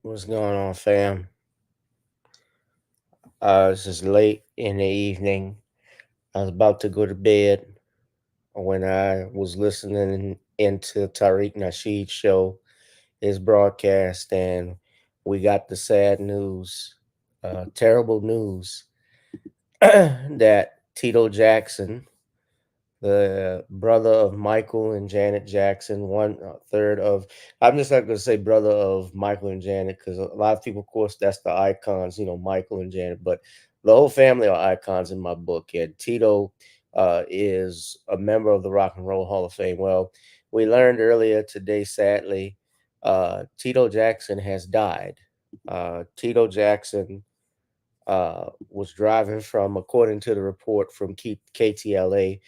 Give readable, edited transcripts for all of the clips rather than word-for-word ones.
What's going on, fam? This is late in the evening. I was about to go to bed when I was listening into Tariq Nasheed's show, his broadcast, and we got the sad news, terrible news, that Tito Jackson, the brother of Michael and Janet Jackson, one third of. I'm just not going to say brother of Michael and Janet because a lot of people, of course, that's the icons, Michael and Janet, but the whole family are icons in my book. And Tito is a member of the Rock and Roll Hall of Fame. Well, we learned earlier today, sadly, Tito Jackson has died. Tito Jackson was driving from, according to the report from KTLA,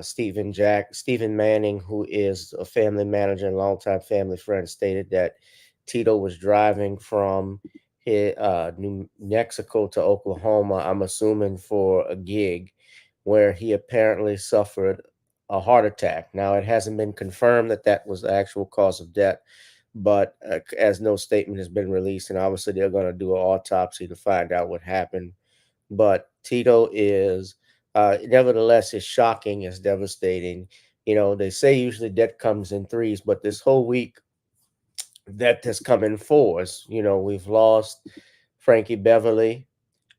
Stephen Manning, who is a family manager and longtime family friend, stated that Tito was driving from New Mexico to Oklahoma. I'm assuming for a gig, where he apparently suffered a heart attack. Now, it hasn't been confirmed that that was the actual cause of death, but as no statement has been released, and obviously they're going to do an autopsy to find out what happened. But Tito is, nevertheless, it's shocking, it's devastating. They say usually death comes in threes, but this whole week that has come in fours. We've lost Frankie Beverly,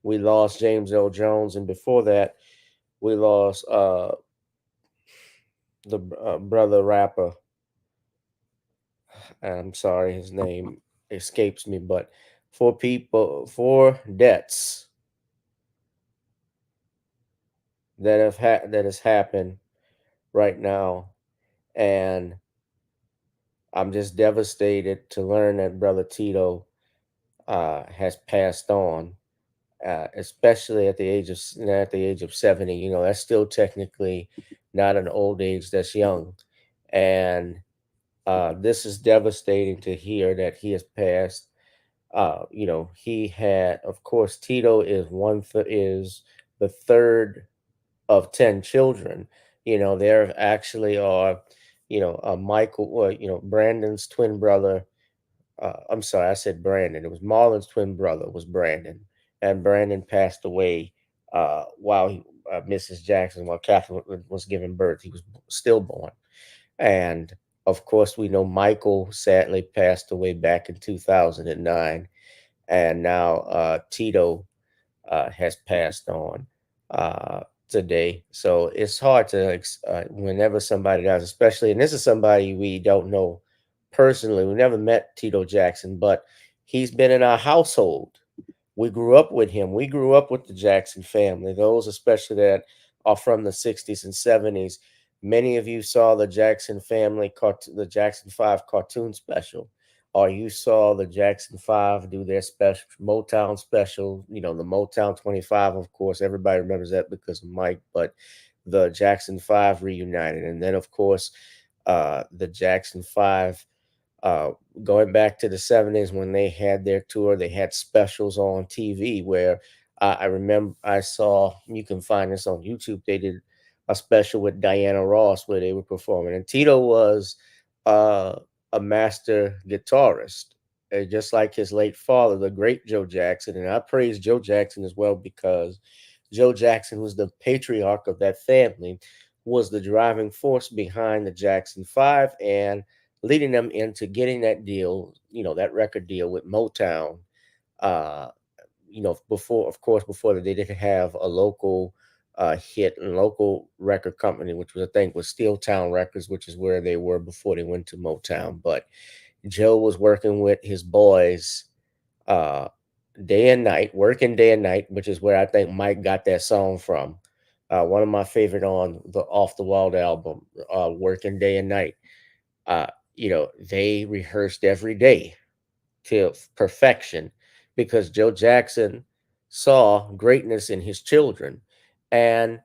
we lost James L. Jones, and before that, we lost the brother rapper. I'm sorry, his name escapes me, but four deaths that has happened right now, and I'm just devastated to learn that brother Tito has passed on, especially at the age of 70. That's still technically not an old age. That's young, and this is devastating to hear that he has passed. He had, of course, Tito is the third of 10 children. There actually are, Michael, Brandon's twin brother. I'm sorry, I said Brandon. It was Marlon's twin brother was Brandon, and Brandon passed away while Mrs. Jackson, while Catherine was giving birth. He was stillborn, and of course, we know Michael sadly passed away back in 2009, and now Tito has passed on today. So it's hard to, whenever somebody dies, especially, and this is somebody we don't know personally. We never met Tito Jackson, but he's been in our household. We grew up with him. We grew up with the Jackson family, those especially that are from the 60s and 70s. Many of you saw the the Jackson 5 cartoon special, or you saw the Jackson 5 do their special Motown special, the Motown 25, of course, everybody remembers that because of Mike, but the Jackson 5 reunited. And then, of course, the Jackson 5, uh, going back to the 70s when they had their tour, they had specials on TV where I remember I saw, you can find this on YouTube, they did a special with Diana Ross where they were performing. And Tito was uh, a master guitarist, just like his late father, the great Joe Jackson. And I praise Joe Jackson as well because Joe Jackson was the patriarch of that family, was the driving force behind the Jackson 5 and leading them into getting that deal, that record deal with Motown. Uh, before, of course, before that, they didn't have a local hit and local record company, which was, I think, was Steeltown Records, which is where they were before they went to Motown. But Joe was working with his boys uh, day and night, working day and night, which is where I think Mike got that song from. One of my favorite on the Off the Wall album, "Working Day and Night." Uh, they rehearsed every day to perfection because Joe Jackson saw greatness in his children. And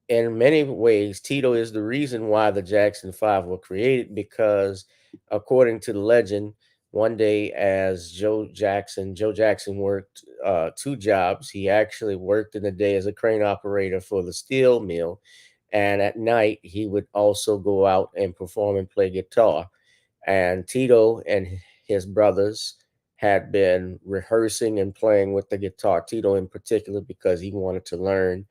in many ways, Tito is the reason why the Jackson 5 were created because, according to the legend, one day as Joe Jackson worked two jobs. He actually worked in the day as a crane operator for the steel mill. And at night, he would also go out and perform and play guitar. And Tito and his brothers had been rehearsing and playing with the guitar, Tito in particular, because he wanted to learn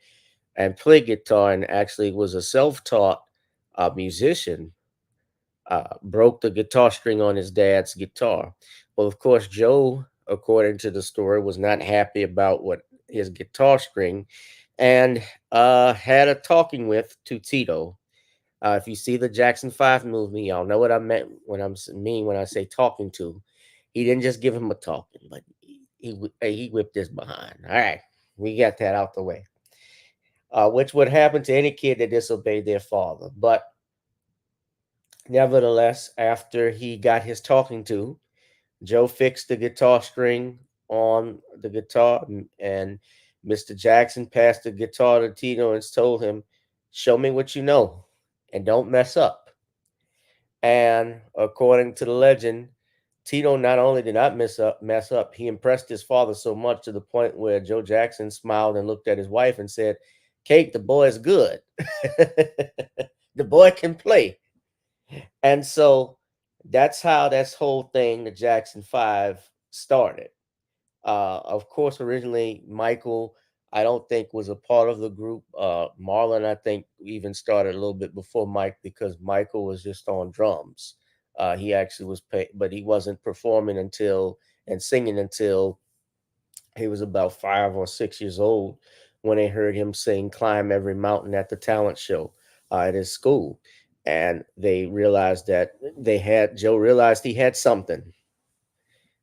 and play guitar and actually was a self taught musician, broke the guitar string on his dad's guitar. Well, of course, Joe, according to the story, was not happy about what his guitar string and had a talking with to Tito. If you see the Jackson 5 movie, y'all know what I meant when mean when I say talking to. He didn't just give him a talking, but he whipped his behind. All right, we got that out the way. Which would happen to any kid that disobeyed their father. But nevertheless, after he got his talking to, Joe fixed the guitar string on the guitar, and Mr. Jackson passed the guitar to Tito and told him, "Show me what you know, and don't mess up." And according to the legend, Tito not only did not mess up, he impressed his father so much to the point where Joe Jackson smiled and looked at his wife and said, "Kate, the boy is good. The boy can play." And so that's how this whole thing, the Jackson Five, started. Of course, originally Michael, I don't think was a part of the group. Marlon, I think, even started a little bit before Mike because Michael was just on drums. He actually was paid, but he wasn't performing until and singing until he was about 5 or 6 years old when they heard him sing "Climb Every Mountain" at the talent show at his school, and they realized that Joe realized he had something,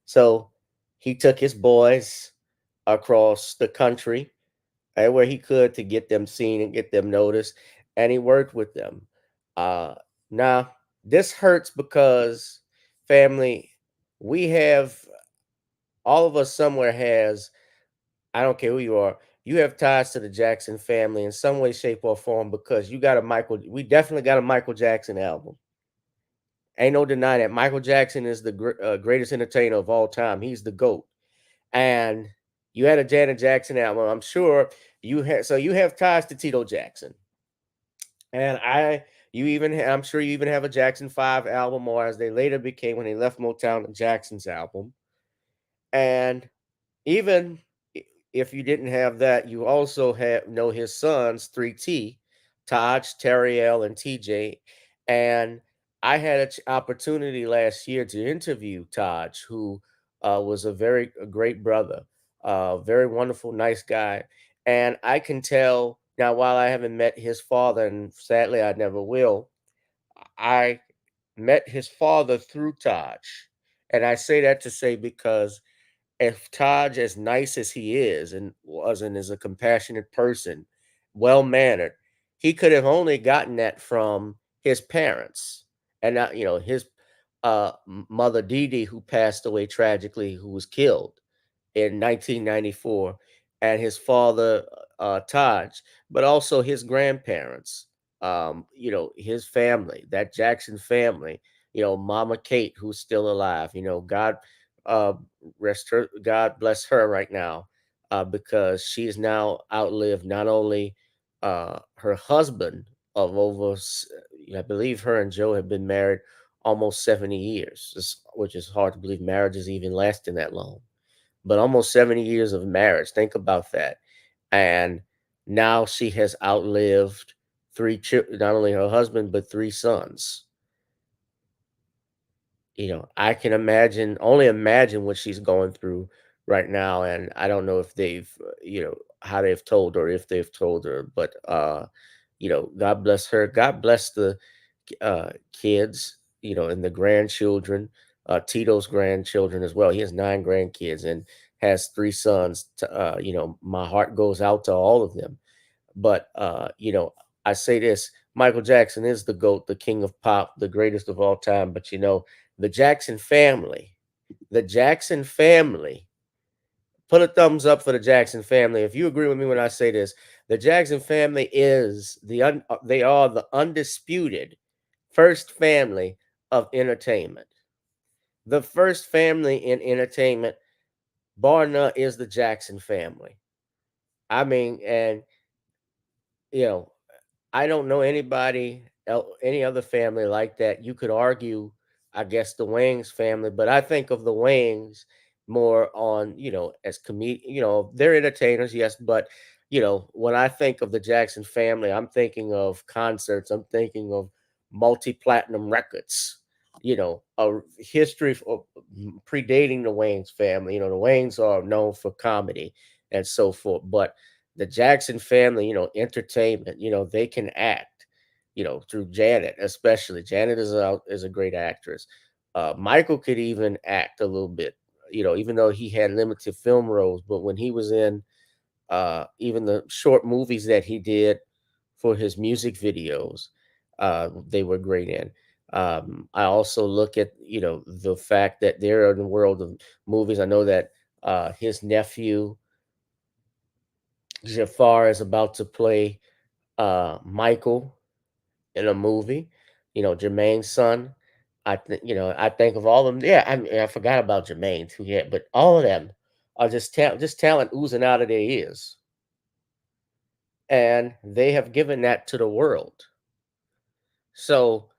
so he took his boys across the country everywhere he could to get them seen and get them noticed, and he worked with them. Uh, Now, this hurts because family, we have all of us somewhere has. I don't care who you are. You have ties to the Jackson family in some way, shape, or form because you got a Michael. We definitely got a Michael Jackson album. Ain't no denying that. Michael Jackson is the greatest entertainer of all time. He's the GOAT. And you had a Janet Jackson album. I'm sure you had. So you have ties to Tito Jackson. And I'm sure you even have a Jackson 5 album, or as they later became when they left Motown, the Jackson's album. And even if you didn't have that, you also know his sons, 3T, Taj, Terriel, and TJ. And I had an opportunity last year to interview Taj, who was a great brother, very wonderful, nice guy. And I can tell now, while I haven't met his father, and sadly I never will, I met his father through Taj. And I say that to say because if Taj, as nice as he is and was and is a compassionate person, well mannered, he could have only gotten that from his parents, and not his mother Dee Dee, who passed away tragically, who was killed in 1994, and his father Taj, but also his grandparents. His family, that Jackson family. Mama Kate, who's still alive. Uh, God bless her right now, because she has now outlived not only her husband of I believe her and Joe have been married almost 70 years, which is hard to believe marriages even lasting that long, but almost 70 years of marriage. Think about that. And now she has outlived three children, not only her husband, but three sons. I can only imagine what she's going through right now. And I don't know if how they've told her, if they've told her, but, God bless her. God bless the kids, and the grandchildren, Tito's grandchildren as well. He has 9 grandkids and has 3 sons. My heart goes out to all of them. But, I say this: Michael Jackson is the GOAT, the king of pop, the greatest of all time. But, the the Jackson family, put a thumbs up for the Jackson family. If you agree with me when I say this, the Jackson family they are the undisputed first family of entertainment. The first family in entertainment, bar none, is the Jackson family. I mean, and you know, I don't know any other family like that. You could argue, I guess, the Wayans family, but I think of the Wayans. more on, as they're entertainers, yes, but when I think of the Jackson family, I'm thinking of concerts, I'm thinking of multi-platinum records, a history predating the Wayne's family. The Waynes are known for comedy and so forth, but the Jackson family, entertainment, they can act, through Janet, especially. Janet is a great actress. Michael could even act a little bit, even though he had limited film roles, but when he was in even the short movies that he did for his music videos, they were great in. I also look at, the fact that they're in the world of movies. I know that his nephew Jafar is about to play Michael in a movie, Jermaine's son. I think of all of them. Yeah, I forgot about Jermaine too. Yeah, but all of them are just talent oozing out of their ears, and they have given that to the world. So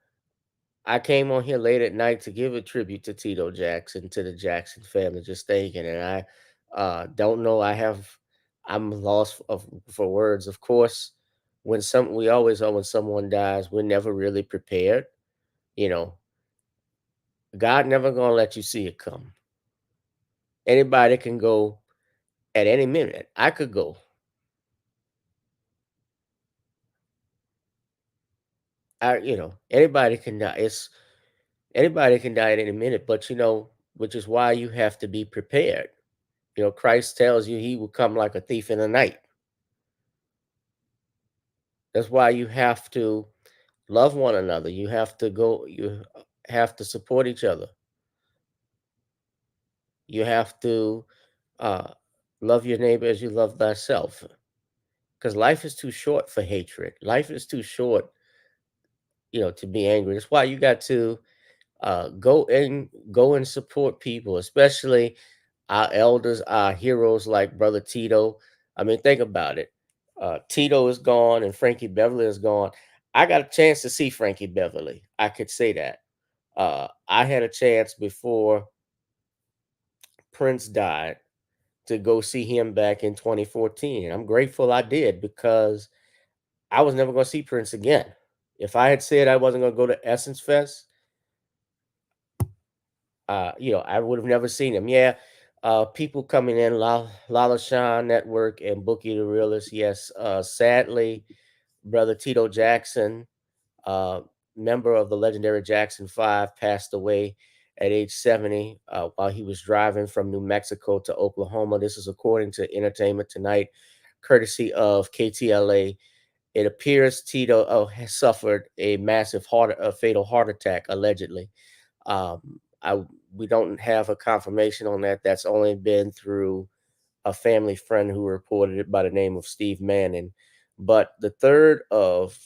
I came on here late at night to give a tribute to Tito Jackson, to the Jackson family, just thinking, and I don't know. I'm lost for words. Of course, we always know when someone dies, we're never really prepared. You know, God never gonna let you see it come. Anybody can go at any minute. I could go. Anybody can die. Anybody can die at any minute, but which is why you have to be prepared. Christ tells you he will come like a thief in the night. That's why you have to love one another. You have to support each other. You have to uh, love your neighbor as you love thyself. Because life is too short for hatred. Life is too short, to be angry. That's why you got to go and support people, especially our elders, our heroes like Brother Tito. I mean, think about it. Tito is gone and Frankie Beverly is gone. I got a chance to see Frankie Beverly. I could say that. I had a chance before Prince died to go see him back in 2014. I'm grateful I did because I was never going to see Prince again. If I had said I wasn't going to go to Essence Fest, I would have never seen him. Yeah, people coming in, Lala Shawn Network and Bookie the Realist. Yes, sadly, brother Tito Jackson, uh, member of the legendary Jackson Five, passed away at age 70 while he was driving from New Mexico to Oklahoma. This is according to Entertainment Tonight, courtesy of KTLA. It appears Tito has suffered a fatal heart attack, allegedly. I We don't have a confirmation on that. That's only been through a family friend who reported it by the name of Steve Manning. But the third of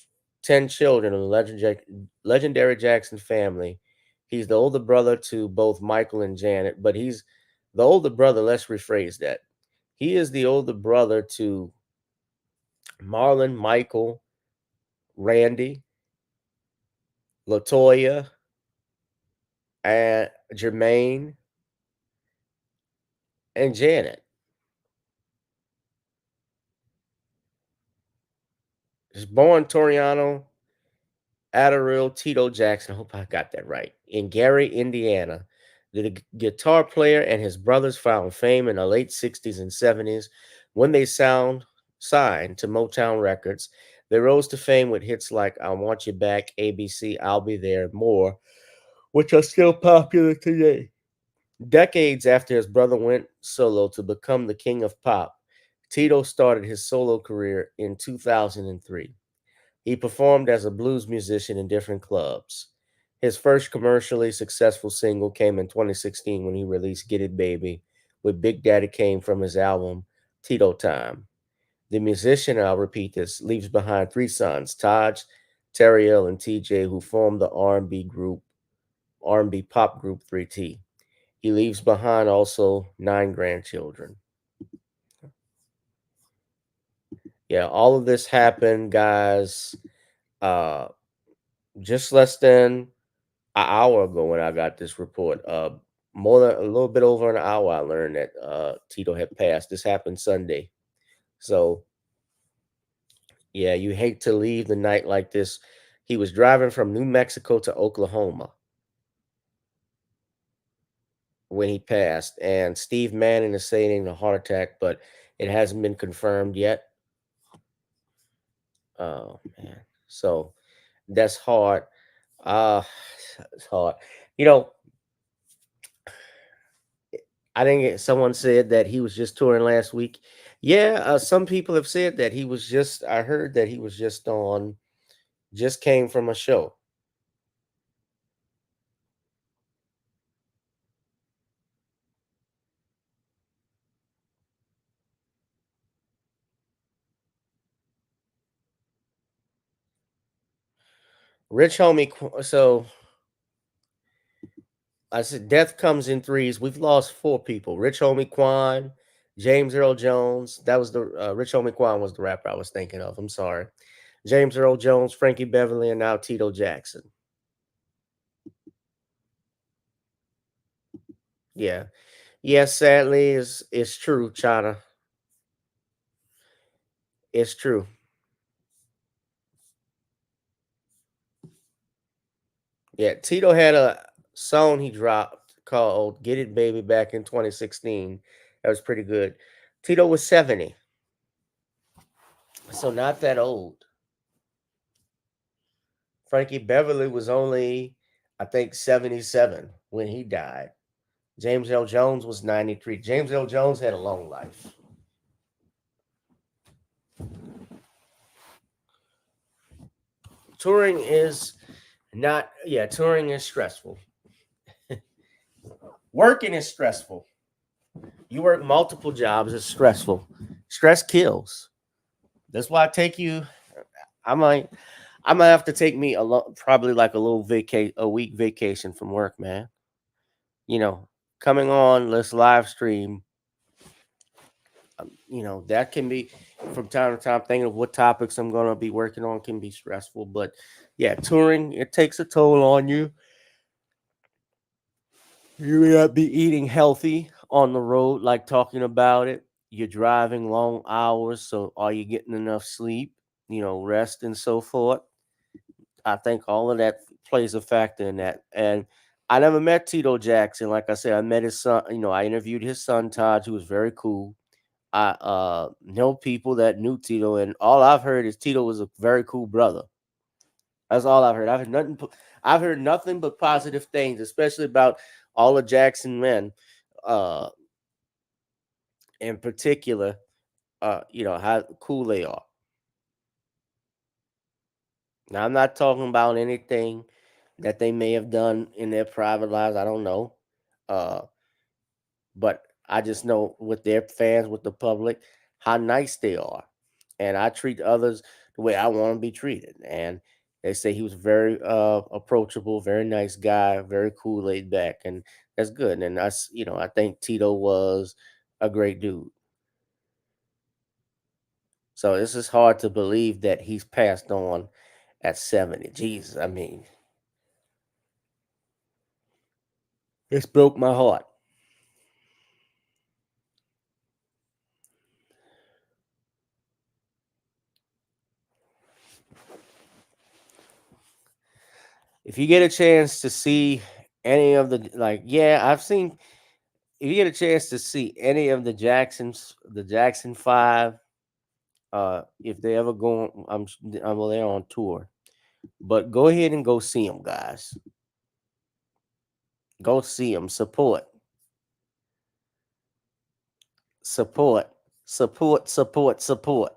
10 children of the legendary Jackson family, he's the older brother to both Michael and Janet, but he's the older brother. Let's rephrase that. He is the older brother to Marlon, Michael, Randy, Latoya, and Jermaine, and Janet. He's born Toriano Adderall Tito Jackson, I hope I got that right, in Gary, Indiana. The guitar player and his brothers found fame in the late 60s and 70s when they signed to Motown Records. They rose to fame with hits like I Want You Back, ABC, I'll Be There, and more, which are still popular today. Decades after his brother went solo to become the king of pop, Tito started his solo career in 2003. He performed as a blues musician in different clubs. His first commercially successful single came in 2016 when he released Get It Baby, with Big Daddy Kane from his album Tito Time. The musician, I'll repeat this, leaves behind three sons, Taj, Terriel, and TJ, who formed the R&B pop group 3T. He leaves behind also nine grandchildren. Yeah, all of this happened, guys, uh, just less than an hour ago when I got this report. more than a little bit over an hour. I learned that Tito had passed. This happened Sunday. So yeah, you hate to leave the night like this. He was driving from New Mexico to Oklahoma when he passed, and Steve Manning is saying a heart attack, but it hasn't been confirmed yet. Oh man, so that's hard. Uh it's hard. You know, I didn't get. Someone said that he was just touring last week. Yeah, some people have said that he was just. I heard that he was just on. Just came from a show. Rich homie. So I said, death comes in threes. We've lost four people. Rich homie Quan, James Earl Jones. That was the Rich homie Quan was the rapper I was thinking of. I'm sorry. James Earl Jones, Frankie Beverly, and now Tito Jackson. Yeah. Yes, sadly, is it's true, China. It's true. Yeah, Tito had a song he dropped called "Get It Baby" back in 2016. That was pretty good. Tito was 70, so not that old. Frankie Beverly was only, I think, 77 when he died. James L. Jones was 93. James L. Jones had a long life. Touring is not, yeah, touring is stressful. Working is stressful. You work multiple jobs, it's stressful. Stress kills. That's why I take you. I might I might have to take me probably like a little a week vacation from work, man. You know, coming on this live stream, that can be from time to time thinking of what topics I'm going to be working on can be stressful. But yeah, touring, it takes a toll on you. You may not be eating healthy on the road, like talking about it. You're driving long hours, so are you getting enough sleep? Rest and so forth. I think all of that plays a factor in that. And I never met Tito Jackson. Like I said, I met his son. I interviewed his son Todd, who was very cool. I know people that knew Tito, and all I've heard is Tito was a very cool brother. That's all I've heard. I've heard nothing but positive things, especially about all the Jackson men, uh, in particular. How cool they are. Now, I'm not talking about anything that they may have done in their private lives. I don't know. Uh, but I just know with their fans, with the public, how nice they are. And I treat others the way I want to be treated. And they say he was very approachable, very nice guy, very cool, laid back, and that's good. And I think Tito was a great dude. So this is hard to believe that he's passed on at 70. Jesus, I mean, it's broke my heart. If you get a chance to see any of the yeah, I've seen. If you get a chance to see any of the Jackson Five, if they ever go, I'm well, they're on tour. But go ahead and go see them, guys. Go see them. Support, support.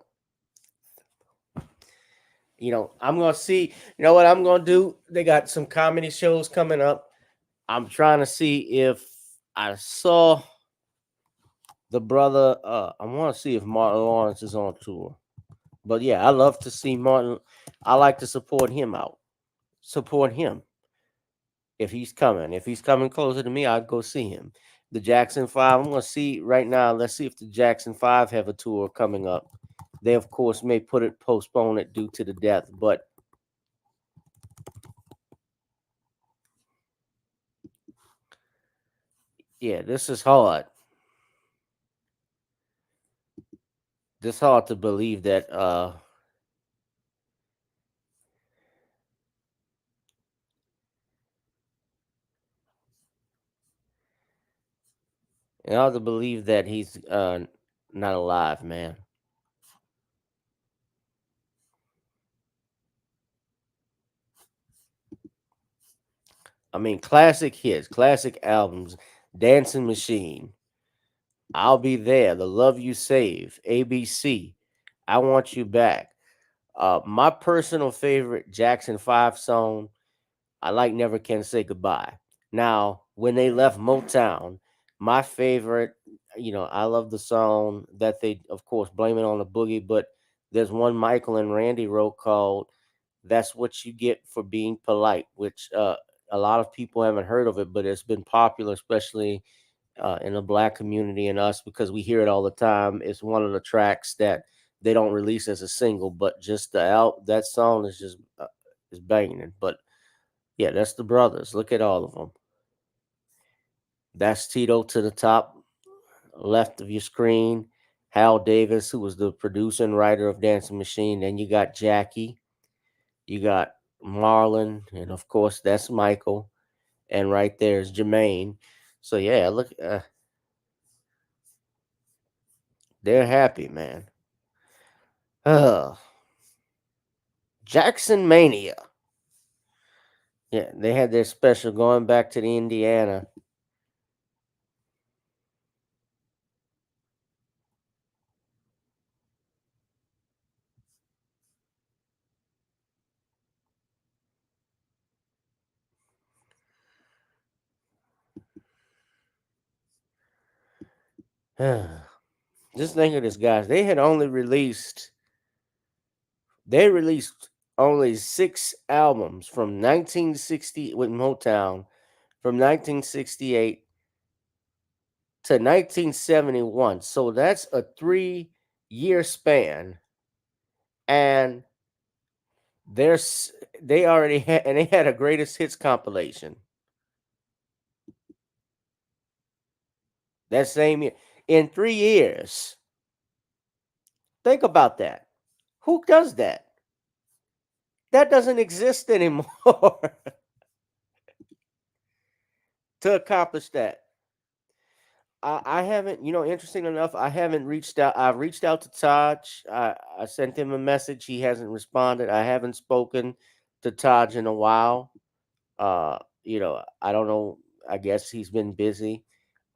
I'm gonna see. You know what I'm gonna do? They got some comedy shows coming up. I'm trying to see if I saw the brother. I want to see if Martin Lawrence is on tour. But yeah, I love to see Martin. I like to support him out. Support him if he's coming. If he's coming closer to me, I'd go see him. The Jackson Five. I'm gonna see right now. Let's see if the Jackson Five have a tour coming up. They of course may postpone it due to the death, but Yeah, this is hard. This hard to believe that hard to believe that he's not alive, man. I mean, classic hits, classic albums, Dancing Machine, I'll Be There, The Love You Save, ABC, I Want You Back. My personal favorite Jackson 5 song, I like Never Can Say Goodbye. Now, when they left Motown, my favorite, I love the song that they, of course, blame it on the boogie, but there's one Michael and Randy wrote called That's What You Get for Being Polite, which a lot of people haven't heard of it, but it's been popular, especially in the black community and us because we hear it all the time. It's one of the tracks that they don't release as a single, but just that song is just is banging. But yeah, that's the brothers. Look at all of them. That's Tito to the top left of your screen. Hal Davis, who was the producer and writer of Dancing Machine. Then you got Jackie. You got Marlon, and of course that's Michael. And right there is Jermaine. So yeah, look, they're happy, man. Jackson Mania. Yeah, they had their special going back to the Indiana. Just think of this, guys. They released only 6 albums from 1960 with Motown from 1968 to 1971. So that's a 3-year span, and there's they already had and they had a greatest hits compilation that same year in 3 years. Think about that. Who does that? That doesn't exist anymore to accomplish that. I haven't, interesting enough, I haven't reached out. I've reached out to Taj. I sent him a message. He hasn't responded. I haven't spoken to Taj in a while. I don't know. I guess he's been busy.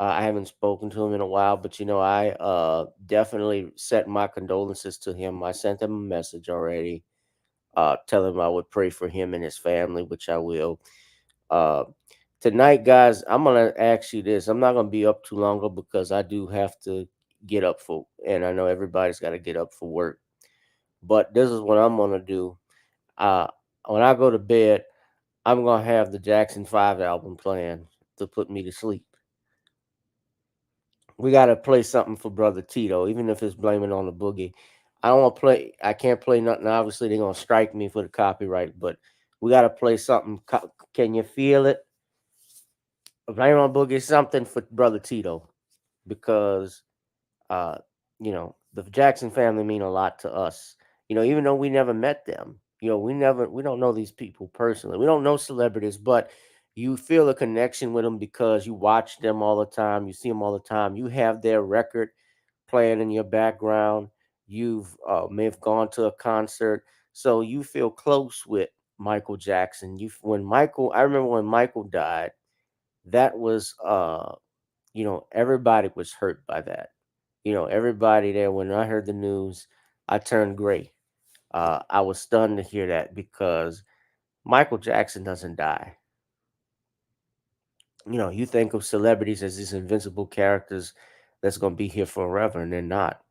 I haven't spoken to him in a while, but I definitely sent my condolences to him. I sent him a message already, telling him I would pray for him and his family, which I will. Uh, Tonight, guys, I'm gonna ask you this. I'm not gonna be up too longer because I do have to get up and I know everybody's got to get up for work. But this is what I'm gonna do. Uh, when I go to bed, I'm gonna have the Jackson 5 album playing to put me to sleep. We gotta play something for Brother Tito, even if it's blaming on the boogie. I don't want to play. I can't play nothing. Obviously, they're gonna strike me for the copyright. But we gotta play something. Can you feel it? Blame on boogie, something for Brother Tito because uh, the Jackson family mean a lot to us. Even though we never met them, we don't know these people personally. We don't know celebrities, but you feel a connection with them because you watch them all the time, you see them all the time. You have their record playing in your background. You've may have gone to a concert, so you feel close with Michael Jackson. I remember when Michael died. That was everybody was hurt by that. Everybody there, when I heard the news, I turned gray. I was stunned to hear that because Michael Jackson doesn't die. You think of celebrities as these invincible characters that's going to be here forever, and they're not.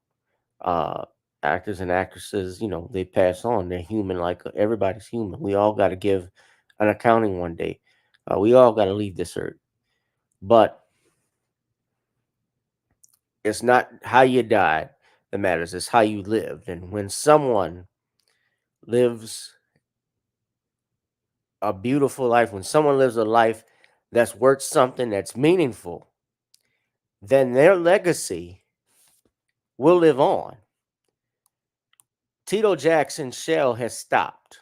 Uh, Actors and actresses, they pass on. They're human, like everybody's human. We all got to give an accounting one day. We all got to leave this earth. But it's not how you died that matters, it's how you lived. And when someone lives a beautiful life, when someone lives a life that's worth something, that's meaningful, then their legacy will live on. Tito Jackson's shell has stopped.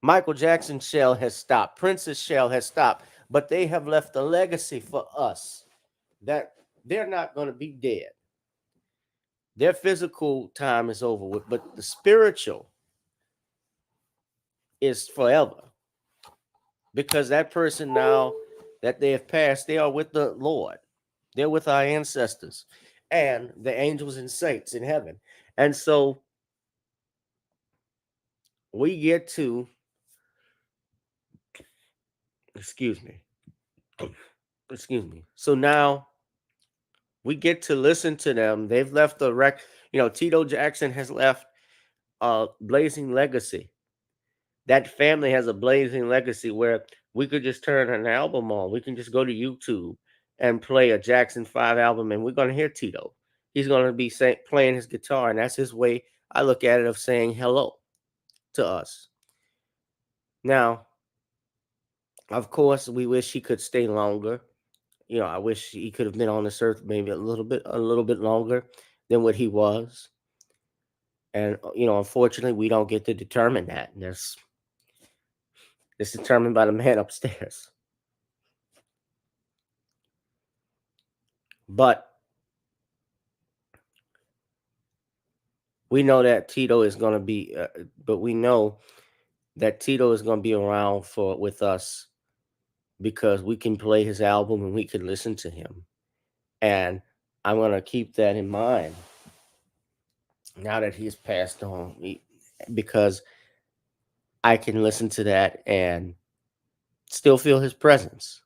Michael Jackson's shell has stopped. Prince's shell has stopped. But they have left a legacy for us that they're not going to be dead. Their physical time is over with, but the spiritual is forever. Because that person now that they have passed, they are with the Lord. They're with our ancestors and the angels and saints in heaven. And so we get to, excuse me, excuse me. So now we get to listen to them. They've left the Tito Jackson has left a blazing legacy. That family has a blazing legacy where we could just turn an album on. We can just go to YouTube and play a Jackson 5 album, and we're going to hear Tito. He's going to be playing his guitar, and that's his way, I look at it, of saying hello to us. Now, of course, we wish he could stay longer. I wish he could have been on this earth maybe a little bit longer than what he was. And unfortunately, we don't get to determine that. And it's determined by the man upstairs. But we know that Tito is going to be. But we know that Tito is going to be around with us because we can play his album and we can listen to him. And I'm going to keep that in mind now that he's passed on, because I can listen to that and still feel his presence.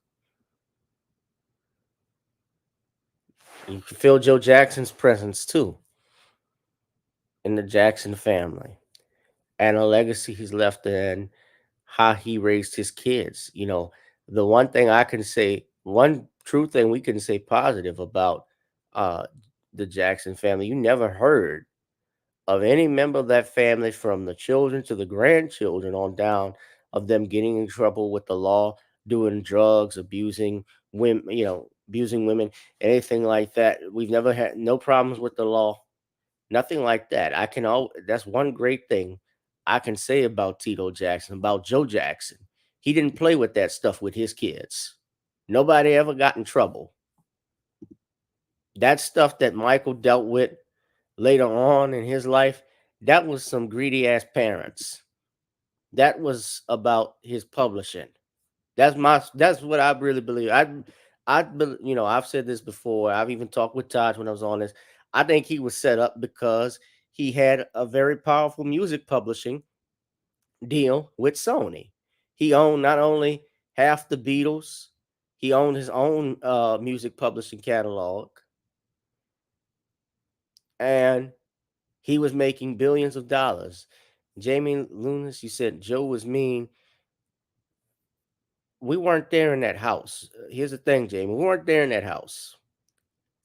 You can feel Joe Jackson's presence too in the Jackson family and a legacy he's left and how he raised his kids. The one thing I can say, one true thing we can say positive about uh, the Jackson family, you never heard of any member of that family, from the children to the grandchildren on down, of them getting in trouble with the law, doing drugs, abusing women, anything like that. We've never had no problems with the law, nothing like that. That's one great thing I can say about Tito Jackson, about Joe Jackson. He didn't play with that stuff with his kids. Nobody ever got in trouble. That stuff that Michael dealt with later on in his life, that was some greedy ass parents. That was about his publishing. That's what I really believe. I've said this before. I've even talked with Todd when I was on this. I think he was set up because he had a very powerful music publishing deal with Sony. He owned not only half the Beatles, he owned his own music publishing catalog, and he was making billions of dollars. Jamie Lunas, you said Joe was mean. We weren't there in that house. Here's the thing, Jamie. We weren't there in that house.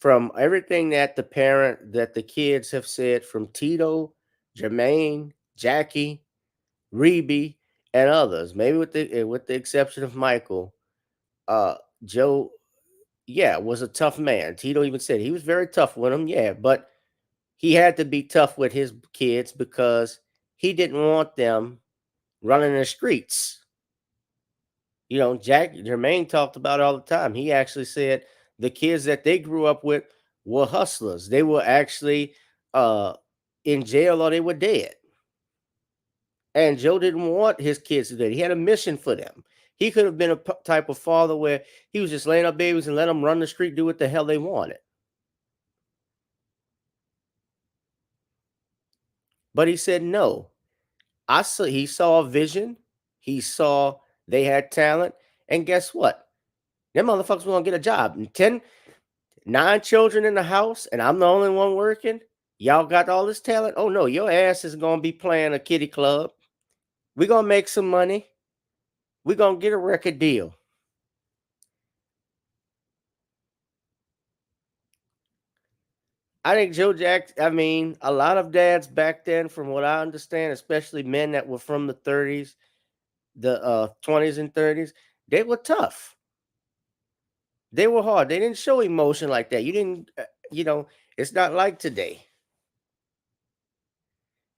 From everything that the kids have said, from Tito, Jermaine, Jackie, Reby, and others, maybe with the exception of Michael, uh, Joe, yeah, was a tough man. Tito even said he was very tough with him, yeah, but he had to be tough with his kids because he didn't want them running the streets. Jack Jermaine talked about it all the time. He actually said the kids that they grew up with were hustlers. They were actually uh, in jail or they were dead. And Joe didn't want his kids to do that. He had a mission for them. He could have been a type of father where he was just laying up babies and let them run the street, do what the hell they wanted. But he said no. He saw a vision. He saw they had talent. And guess what? Them motherfuckers were gonna get a job. And 9 children in the house, and I'm the only one working. Y'all got all this talent. Oh no, your ass is gonna be playing a kiddie club. We're gonna make some money. We're gonna get a record deal. I think Joe Jackson, I mean, a lot of dads back then, from what I understand, especially men that were from the 30s, the 20s and 30s, they were tough. They were hard. They didn't show emotion like that. You didn't, it's not like today.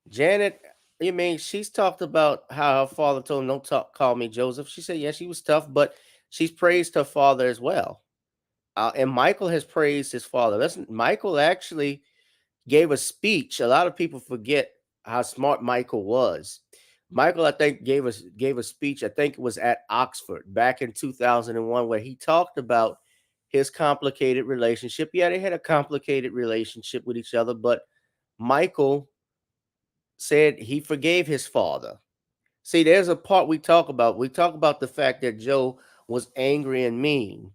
Janet, I mean, she's talked about how her father told him, "Don't call me Joseph." She said, "Yeah, she was tough, but she's praised her father as well." And Michael has praised his father. Listen, Michael actually gave a speech. A lot of people forget how smart Michael was. Michael, I think, gave a speech. I think it was at Oxford back in 2001, where he talked about his complicated relationship. Yeah, they had a complicated relationship with each other, but Michael said he forgave his father. See, there's a part we talk about. We talk about the fact that Joe was angry and mean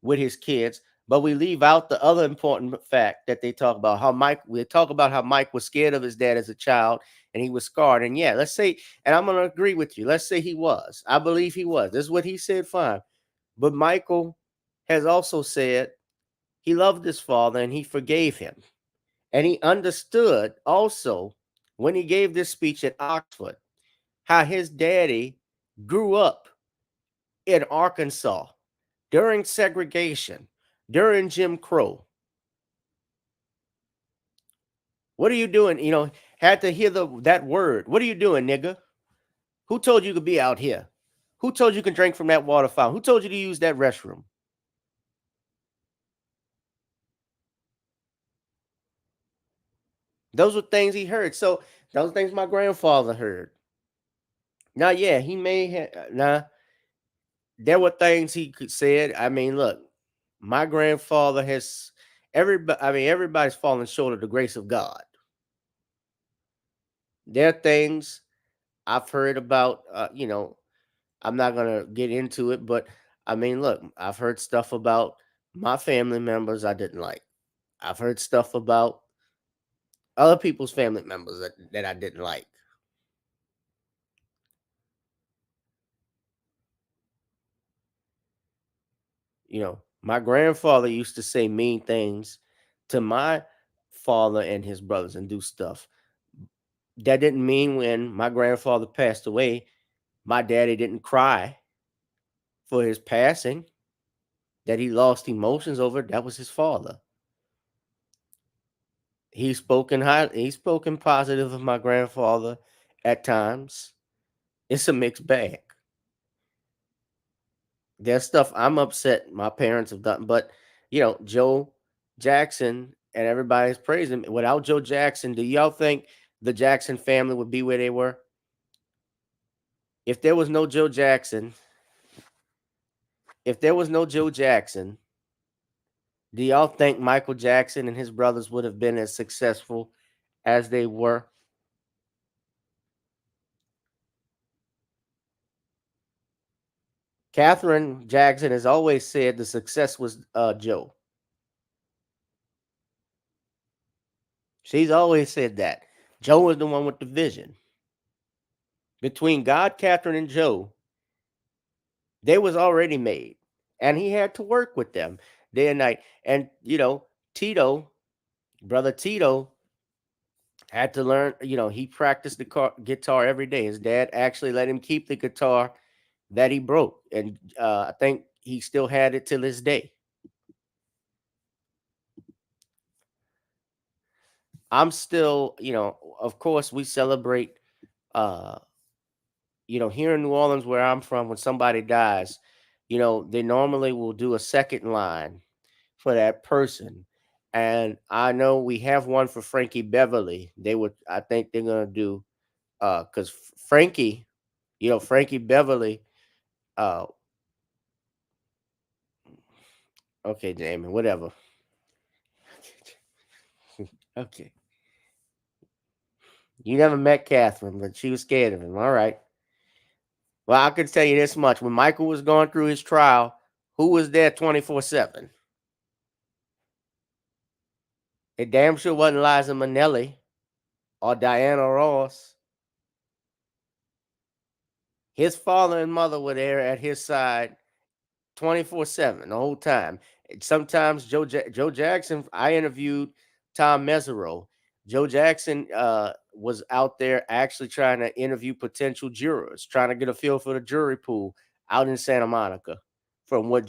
with his kids, but we leave out the other important fact that they talk about how Mike, we talk about how Mike was scared of his dad as a child and he was scarred. And yeah, let's say, and I'm going to agree with you. Let's say he was. I believe he was. This is what he said, fine. But Michael has also said he loved his father and he forgave him. And he understood also when he gave this speech at Oxford how his daddy grew up in Arkansas during segregation, during Jim Crow. What are you doing? Had to hear that word. What are you doing, nigga? Who told you to be out here? Who told you can drink from that water fountain? Who told you to use that restroom? Those were things he heard. So those things my grandfather heard. Now, yeah, he may have. Now, there were things he could said. I mean, look, my grandfather has everybody. I mean, everybody's fallen short of the grace of God. There are things I've heard about. I'm not gonna get into it, but I mean, look, I've heard stuff about my family members I didn't like. I've heard stuff about other people's family members that I didn't like. My grandfather used to say mean things to my father and his brothers and do stuff. That didn't mean when my grandfather passed away, my daddy didn't cry for his passing, that he lost emotions over. That was his father. He's spoken positive of my grandfather at times. It's a mixed bag. There's stuff I'm upset my parents have done, but Joe Jackson and everybody's praising him. Without Joe Jackson, do y'all think the Jackson family would be where they were? If there was no Joe Jackson, if there was no Joe Jackson, do y'all think Michael Jackson and his brothers would have been as successful as they were? Catherine Jackson has always said the success was Joe. She's always said that. Joe was the one with the vision. Between God, Catherine, and Joe, they was already made. And he had to work with them day and night. And Tito, brother Tito, had to learn, he practiced the guitar every day. His dad actually let him keep the guitar that he broke. And I think he still had it till this day. I'm still, of course, we celebrate, uh, here in New Orleans, where I'm from, when somebody dies, they normally will do a second line for that person. And I know we have one for Frankie Beverly. I think they're gonna do, because Frankie, Frankie Beverly, uh, okay, Damon, whatever. Okay, you never met Catherine, but she was scared of him. All right. Well, I can tell you this much: when Michael was going through his trial, who was there 24/7? It damn sure wasn't Liza Minnelli or Diana Ross. His father and mother were there at his side 24/7 the whole time. And sometimes Joe Jackson, I interviewed Tom Mesereau. Joe Jackson was out there actually trying to interview potential jurors, trying to get a feel for the jury pool out in Santa Monica from what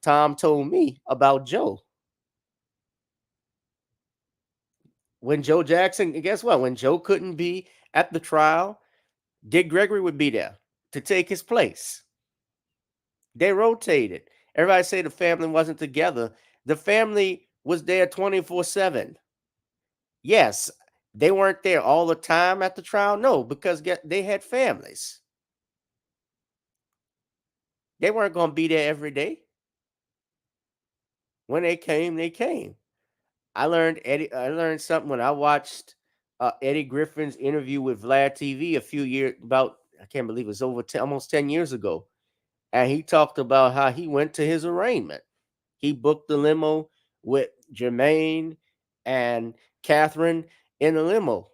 Tom told me about Joe. When Joe Jackson, guess what? When Joe couldn't be at the trial, Dick Gregory would be there to take his place. They rotated. Everybody say the family wasn't together. The family was there 24/7. Yes, they weren't there all the time at the trial. No, because they had families. They weren't going to be there every day. When they came, they came. I learned something when I watched Eddie Griffin's interview with Vlad TV a few years about, I can't believe it was over 10, almost 10 years ago. And he talked about how he went to his arraignment. He booked the limo with Jermaine and Catherine in the limo.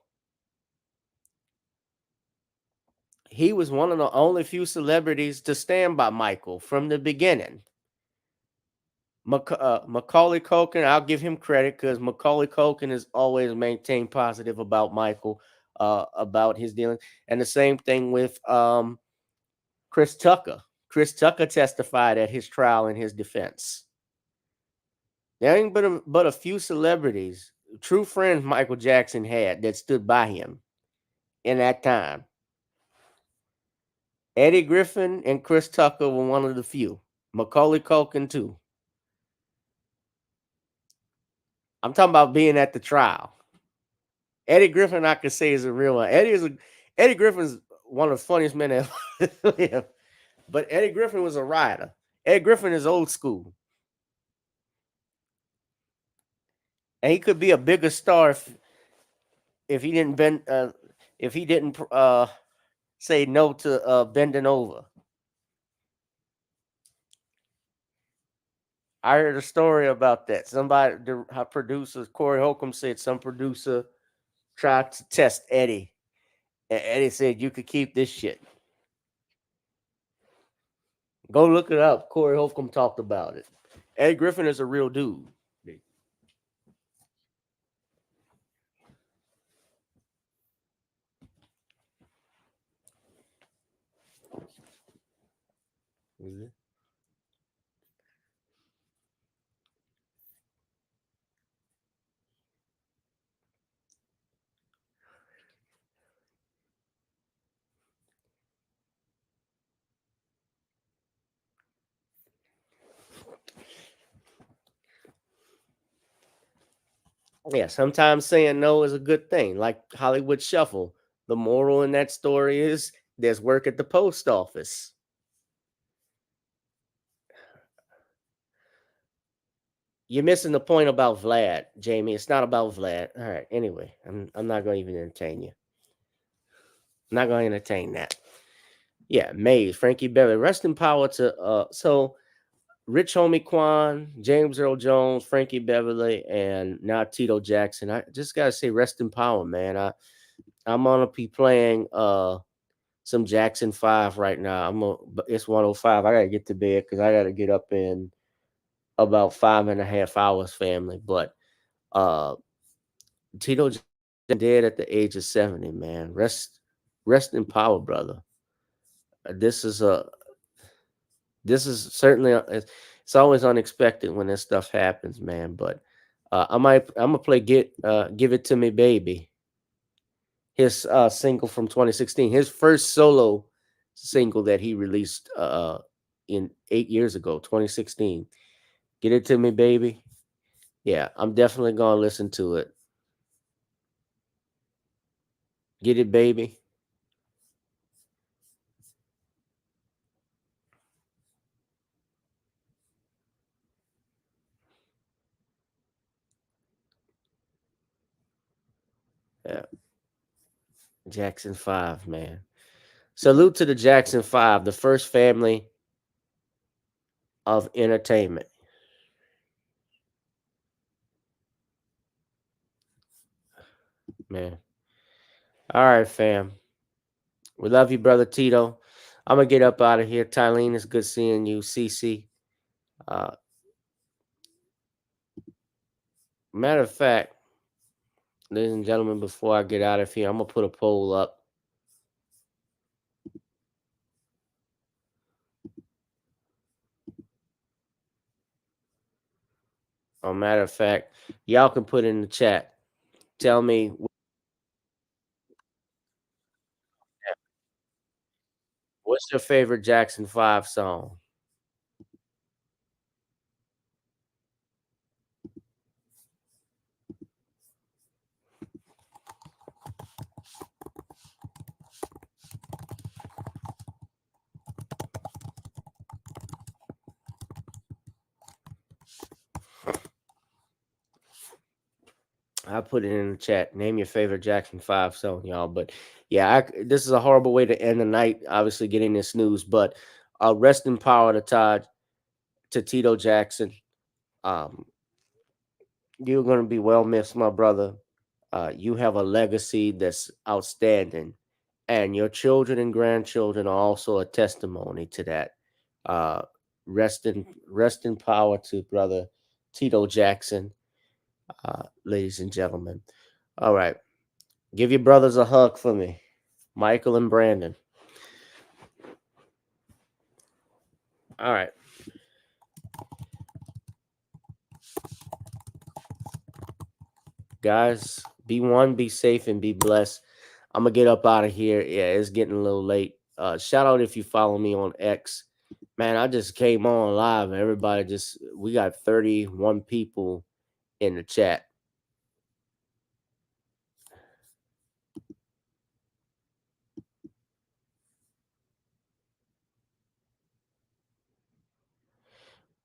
He was one of the only few celebrities to stand by Michael from the beginning. Macaulay Culkin, I'll give him credit because Macaulay Culkin has always maintained positive about Michael, about his dealings, and the same thing with Chris Tucker. Chris Tucker testified at his trial in his defense. There ain't but a few celebrities, true friends Michael Jackson had that stood by him in that time. Eddie Griffin and Chris Tucker were one of the few. Macaulay Culkin too. I'm talking about being at the trial. Eddie Griffin, I could say, is a real one. Eddie Griffin's one of the funniest men ever lived. But Eddie Griffin was a writer. Eddie Griffin is old school, and he could be a bigger star if he didn't say no to bending over. I heard a story about that. Somebody, her producer Corey Holcomb said some producer tried to test Eddie, and Eddie said you could keep this shit. Go look it up. Corey Holcomb talked about it. Eddie Griffin is a real dude. Mhm. Yeah, sometimes saying no is a good thing. Like Hollywood Shuffle. The moral in that story is there's work at the post office. You're missing the point about Vlad, Jamie. It's not about Vlad. All right. Anyway, I'm not going to even entertain you. I'm not going to entertain that. Yeah, Mays, Frankie Beverly. Rest in power to so Rich Homie Quan, James Earl Jones, Frankie Beverly, and now Tito Jackson. I just gotta say, rest in power, man. I'm gonna be playing some Jackson 5 right now. It's 105. I gotta get to bed because I gotta get up in about 5.5 hours, family. But uh Tito Jackson dead at the age of 70, man. Rest in power, brother. This is a this is certainly it's always unexpected when this stuff happens, man. But I'm gonna play get give it to me, baby. His single from 2016, his first solo single that he released in 8 years ago, 2016. Get it to me, baby. Yeah, I'm definitely gonna listen to it. Get it, baby. Yeah, Jackson 5, man. Salute to the Jackson 5, the first family of entertainment, man. All right, fam. We love you, brother Tito. I'm gonna get up out of here. Tylene, it's good seeing you. CC. Uh, Matter of fact, ladies and gentlemen, before I get out of here, I'm gonna put a poll up. Matter of fact, y'all can put in the chat. Tell me what's your favorite Jackson 5 song? I put it in the chat. Name your favorite Jackson 5 song, y'all. But yeah, this is a horrible way to end the night, obviously getting this news. But rest in power to Todd, to Tito Jackson. Um, you're going to be well missed, my brother. You have a legacy that's outstanding, and your children and grandchildren are also a testimony to that. Uh, rest in power to brother Tito Jackson, ladies and gentlemen. All right, give your brothers a hug for me, Michael and Brandon. All right, guys, be one, be safe, and be blessed. I'm gonna get up out of here. Yeah, it's getting a little late. Shout out if you follow me on X. Man, I just came on live and everybody just we got 31 people in the chat,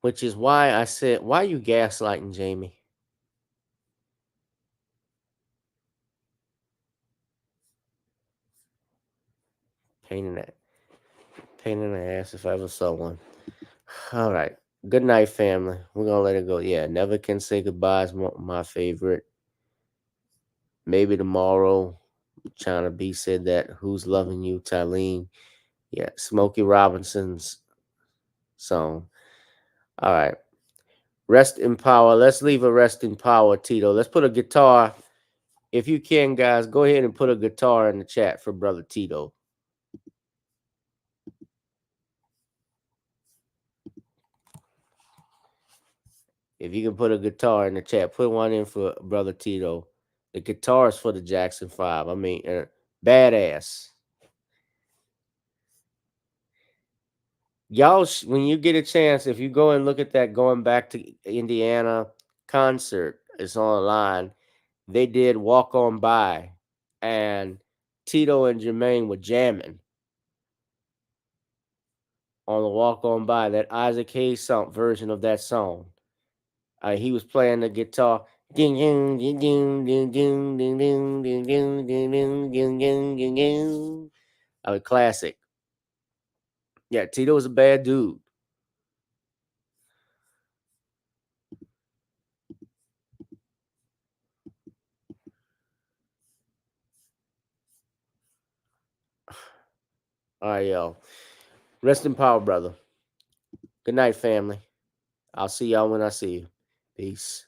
which is why I said, why you gaslighting Jamie? Pain in that pain in the ass if I ever saw one. All right. Good night, family. We're gonna let it go. Yeah, never can say goodbye is my favorite. Maybe tomorrow. China B said that. Who's loving you, Tylene? Yeah, Smokey Robinson's song. All right. Rest in power. Let's leave a rest in power, Tito. Let's put a guitar. If you can, guys, go ahead and put a guitar in the chat for Brother Tito. If you can put a guitar in the chat, put one in for Brother Tito. The guitar is for the Jackson 5. I mean, badass. Y'all, when you get a chance, if you go and look at that going back to Indiana concert, it's online. They did Walk On By, and Tito and Jermaine were jamming on the Walk On By, that Isaac Hayes song version of that song. He was playing the guitar. Ding ding ding ding ding ding ding ding ding ding ding ding ding ding ding ding. A classic. Yeah, Tito was a bad dude. All right, yo. Rest in power, brother. Good night, family. I'll see y'all when I see you. Peace.